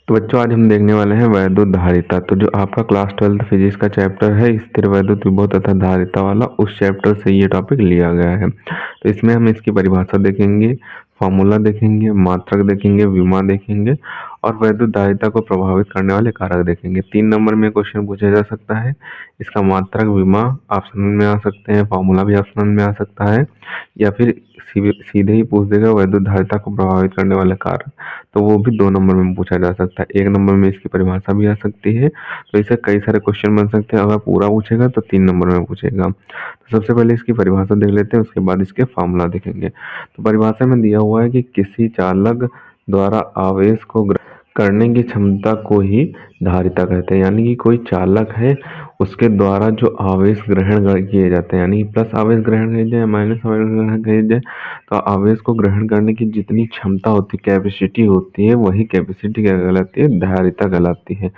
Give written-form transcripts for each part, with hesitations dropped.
तो बच्चों आज हम देखने वाले हैं वैद्युत धारिता। तो जो आपका क्लास 12 फिजिक्स का चैप्टर है स्थिर वैद्युत विभव तथा धारिता वाला, उस चैप्टर से ये टॉपिक लिया गया है। तो इसमें हम इसकी परिभाषा देखेंगे, फॉर्मूला देखेंगे, मात्रक देखेंगे, विमा देखेंगे और वैद्युत धारिता को प्रभावित करने वाले कारक देखेंगे। 3 नंबर में क्वेश्चन पूछा जा सकता है। इसका मात्रक, विमा ऑप्शन में आ सकते हैं, फॉर्मूला भी ऑप्शन में आ सकता है, या फिर सीधे ही पूछ देगा वैद्युत धारिता को प्रभावित करने वाले कारक, तो वो भी 2 नंबर में पूछा जा सकता है। 1 नंबर में इसकी परिभाषा भी आ सकती है। तो इससे कई सारे क्वेश्चन बन सकते हैं। अगर पूरा पूछेगा तो 3 नंबर में पूछेगा। तो सबसे पहले इसकी परिभाषा देख लेते हैं, उसके बाद इसके फॉर्मूला देखेंगे। तो परिभाषा में दिया हुआ है कि किसी चालक द्वारा आवेश को करने की क्षमता को ही धारिता कहते हैं। यानी कि कोई चालक है, उसके द्वारा जो आवेश ग्रहण किए जाते हैं, यानी प्लस आवेश ग्रहण किए जाए, माइनस आवेश ग्रहण किए जाए, तो आवेश को ग्रहण करने की जितनी क्षमता होती है, कैपेसिटी होती है, वही कैपेसिटी क्या कहलाती है? धारिता कहलाती है।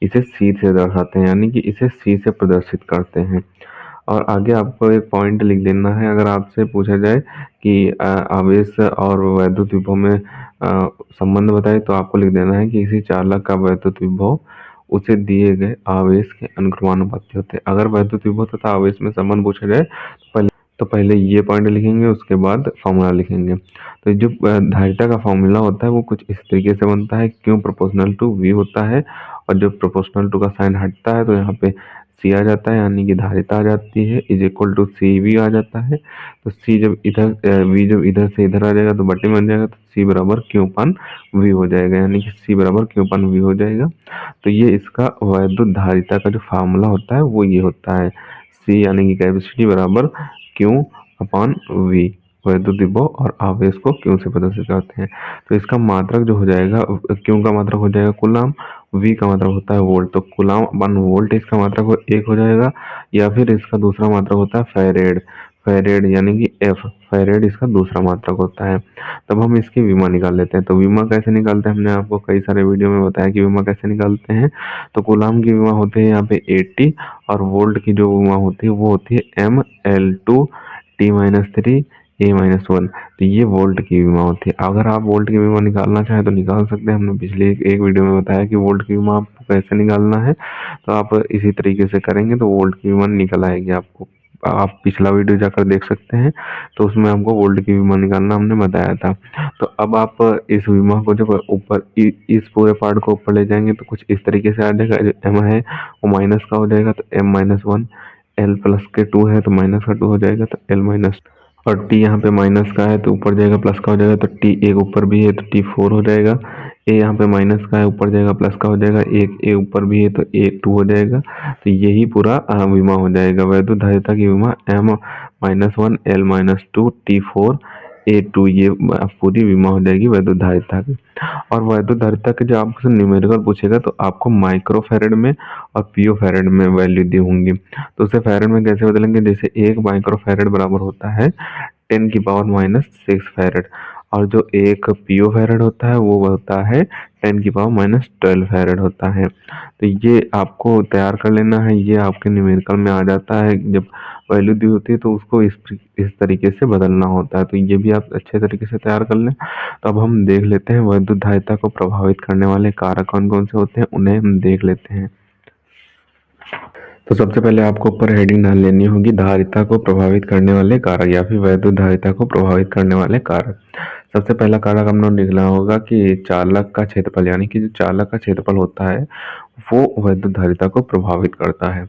इसे सी से दर्शाते हैं, यानी कि इसे सी से प्रदर्शित करते हैं। और आगे आपको एक पॉइंट लिख देना है। अगर आपसे पूछा जाए कि आवेश और वैद्युत विभव में संबंध बताए, तो आपको लिख देना है कि किसी चालक का वैद्युत विभव उसे दिए गए आवेश के अनुक्रमानुपाती होते हैं। अगर वैद्युत विभव तथा आवेश में संबंध पूछा जाए तो पहले ये पॉइंट लिखेंगे, उसके बाद फॉर्मूला लिखेंगे। तो जो धारिता का फॉर्मूला होता है वो कुछ इस तरीके से बनता है, क्यू प्रोपोर्शनल टू वी होता है, और जब प्रोपोर्शनल टू का साइन हटता है तो यहाँ पे सी आ जाता है, यानी कि धारिता आ जाती है, is equal to C V आ जाता है। तो सी जब इधर वी जब इधर से इधर आ जाएगा तो बटे बन जाएगा, तो सी बराबर क्यू पान वी हो जाएगा, यानी कि सी बराबर क्यू पान वी हो जाएगा। तो ये इसका वैद्युत धारिता का जो फार्मूला होता है वो ये होता है, सी यानी कि कैपेसिटी बराबर क्यू अपॉन वी। वैद्युत विभव और आवेश को क्यू से प्रदर्शित करते हैं। तो इसका मात्रक जो हो जाएगा, क्यू का मात्रक हो जाएगा कूलाम, वी का मात्रक होता है वोल्ट, तो कूलाम अपन वोल्ट इसका मात्रक 1 हो जाएगा, या फिर इसका दूसरा मात्रक होता है फैरेड। फैरेड यानी कि एफ, फैरेड इसका दूसरा मात्रक होता है। तब हम इसकी विमा निकाल लेते हैं। तो विमा कैसे निकालते हैं, हमने आपको कई सारे वीडियो में बताया कि विमा कैसे निकालते हैं। तो कूलाम की विमा होती है यहाँ पे 80, और वोल्ट की जो विमा होती है वो होती है ML2 T-3 A-1। तो ये वोल्ट की विमा होती है। अगर आप वोल्ट की विमा निकालना चाहें तो निकाल सकते हैं। हमने पिछले एक वीडियो में बताया कि वोल्ट की विमा आपको कैसे निकालना है, तो आप इसी तरीके से करेंगे तो वोल्ट की विमा निकल आएगी आपको। आप पिछला वीडियो जाकर देख सकते हैं, तो उसमें हमको वोल्ट की विमा निकालना हमने बताया था। तो अब आप इस विमा को जब ऊपर इस पूरे पार्ट को ऊपर ले जाएंगे तो कुछ इस तरीके से आ जाएगा। जो एम है वो माइनस का हो जाएगा, तो M-1, एल प्लस के 2 है तो माइनस का 2 हो जाएगा, तो L-, और टी यहाँ पे माइनस का है तो ऊपर जाएगा प्लस का हो जाएगा, तो टी एक ऊपर भी है तो T4 हो जाएगा। ए यहाँ पे माइनस का है, ऊपर जाएगा प्लस का हो जाएगा, एक ए ऊपर भी है तो ए 2 हो जाएगा। तो यही पूरा विमा हो जाएगा। वैद्युत धारिता की विमा M-1 L-2 T4 A2, ये पूरी विमा हो जाएगी वैद्युत धारिता की। और वैद्युत धारिता के जो आपसे न्यूमेरिकल पूछेगा तो आपको माइक्रो फैरेड में और पियो फैरेड में वैल्यू दी होंगी। तो उसे फैरेड में कैसे बदलेंगे, जैसे 1 माइक्रो फैरेड बराबर होता है 10⁻⁻6 फैरेड, और जो एक पियो फैरेड होता है वो होता है 10⁻⁻12 फैरेड होता है। तो ये आपको तैयार कर लेना है, ये आपके न्यूमेरिकल में आ जाता है। जब वैल्यू दी होती है तो उसको इस तरीके से बदलना होता है। तो ये भी आप अच्छे तरीके से तैयार कर लें। तो अब हम देख लेते हैं वैद्युत धारिता को प्रभावित करने वाले कारक कौन कौन से होते हैं, उन्हें हम देख लेते हैं। तो सबसे पहले आपको ऊपर हेडिंग डाल लेनी होगी, धारिता को प्रभावित करने वाले कारक, या फिर वैद्युत धारिता को प्रभावित करने वाले कारक। सबसे पहला कारक हमने लिखना होगा कि चालक का क्षेत्रफल, यानी कि जो चालक का क्षेत्रफल होता है वो वैद्युत धारिता को प्रभावित करता है।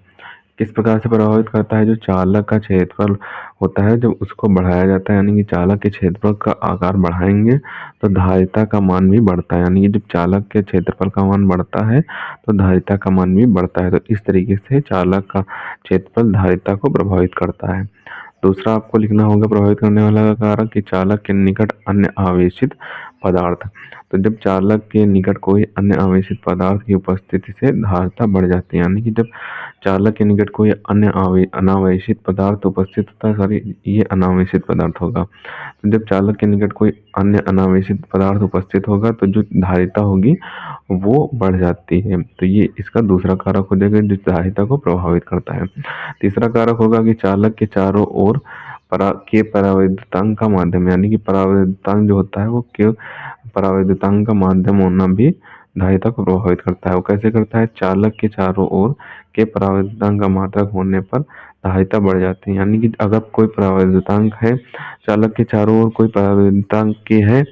किस प्रकार से प्रभावित करता है, जो चालक का क्षेत्रफल होता है जब उसको बढ़ाया जाता है, यानी कि चालक के क्षेत्रफल का आकार बढ़ाएंगे तो धारिता का मान भी बढ़ता है। यानी कि जब चालक के क्षेत्रफल का मान बढ़ता है तो धारिता का मान भी बढ़ता है। तो इस तरीके से चालक का क्षेत्रफल धारिता को प्रभावित करता है। दूसरा आपको लिखना होगा प्रभावित करने वाला कारक कि चालक के निकट अन्य आवेशित पदार्थ। तो जब चालक के निकट कोई अन्य आवेशित पदार्थ की उपस्थिति से धारिता बढ़ जाती है, यानी कि जब चालक के निकट कोई अन्य अनावेशित पदार्थ उपस्थित होता है, सॉरी ये अनावेशित पदार्थ होगा। तो जब चालक के निकट कोई अन्य अनावेशित पदार्थ उपस्थित होगा तो जो धारिता होगी वो बढ़ जाती है। तो ये इसका दूसरा कारक हो जाएगा जो धारिता को प्रभावित करता है। तीसरा कारक होगा कि चालक के चारों ओर परावैद्युतांक का माध्यम, यानी कि परावैद्युतांक जो होता है वो परावैद्युतांक का माध्यम होना भी धारिता को प्रभावित करता है। वो कैसे करता है? चालक के चारों ओर के परावर्तनांक का मात्रक होने पर धारिता बढ़ जाती है। यानी कि अगर कोई परावर्तनांक है, चालक के चारों ओर कोई परावर्तनांक के है,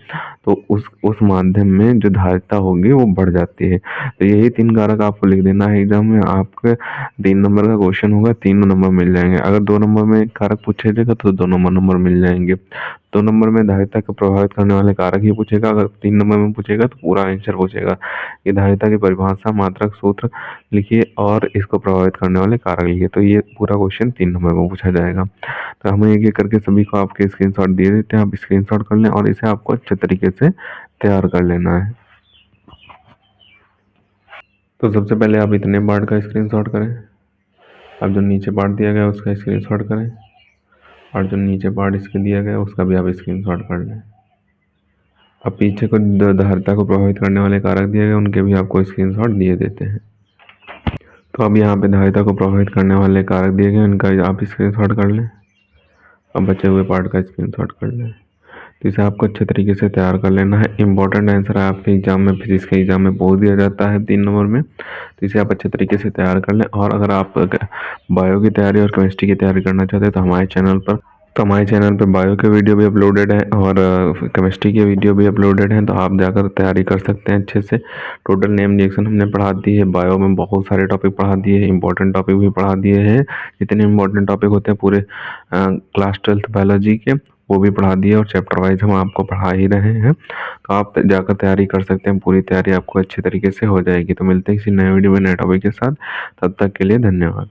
तो उस माध्यम में जो धारिता होगी वो बढ़ जाती है। तो यही 3 कारक आपको लिख देना है एग्जाम में। आपके 3 नंबर का क्वेश्चन होगा, तीनों नंबर मिल जाएंगे। अगर 2 नंबर में कारक पूछे जाएगा तो 2 नंबर मिल जाएंगे। 2 नंबर में धारिता को प्रभावित करने वाले कारक ही पूछेगा। अगर 3 नंबर में पूछेगा तो पूरा आंसर पूछेगा। ये धारिता की परिभाषा, मात्रक, सूत्र लिखिए और इसको प्रभावित करने वाले कारक लिखिए। तो ये पूरा क्वेश्चन 3 नंबर में पूछा जाएगा। तो हमें एक-एक करके सभी को आपके स्क्रीनशॉट दिए देते हैं, आप स्क्रीनशॉट कर लें और इसे आपको अच्छे तरीके से तैयार कर लेना है। तो सबसे पहले आप इतने पार्ट का स्क्रीनशॉट करें। अब जो नीचे पार्ट दिया गया उसका स्क्रीनशॉट करें और जो नीचे पार्ट इसके दिया गया उसका भी आप स्क्रीनशॉट कर लें। अब पीछे को धारिता को प्रभावित करने वाले कारक दिए गए, उनके भी आपको स्क्रीनशॉट दिए देते हैं। तो अब यहाँ पे धारिता को प्रभावित करने वाले कारक दिए गए, उनका आप स्क्रीनशॉट कर लें। अब बचे हुए पार्ट का स्क्रीनशॉट कर लें। तो इसे आपको अच्छे तरीके से तैयार कर लेना है। इंपॉर्टेंट आंसर है आपके एग्जाम में, फिजिक्स के एग्जाम में पूछ दिया जाता है 3 नंबर में। तो इसे आप अच्छे तरीके से तैयार कर लें। और अगर आप बायो की तैयारी और केमिस्ट्री की तैयारी करना चाहते हैं तो हमारे चैनल पर बायो के वीडियो भी अपलोडेड है और केमिस्ट्री के वीडियो भी अपलोडेड हैं। तो आप जाकर तैयारी कर सकते हैं अच्छे से। टोटल नेम रिएक्शन हमने पढ़ा दी है। बायो में बहुत सारे टॉपिक पढ़ा दिए हैं, इंपॉर्टेंट टॉपिक भी पढ़ा दिए हैं। जितने इंपॉर्टेंट टॉपिक होते हैं पूरे क्लास 12th बायोलॉजी के, वो भी पढ़ा दिए और चैप्टर वाइज हम आपको पढ़ा ही रहे हैं। तो आप जाकर तैयारी कर सकते हैं। पूरी तैयारी आपको अच्छे तरीके से हो जाएगी। तो मिलते हैं किसी नए वीडियो में नए टॉपिक के साथ। तब तक के लिए धन्यवाद।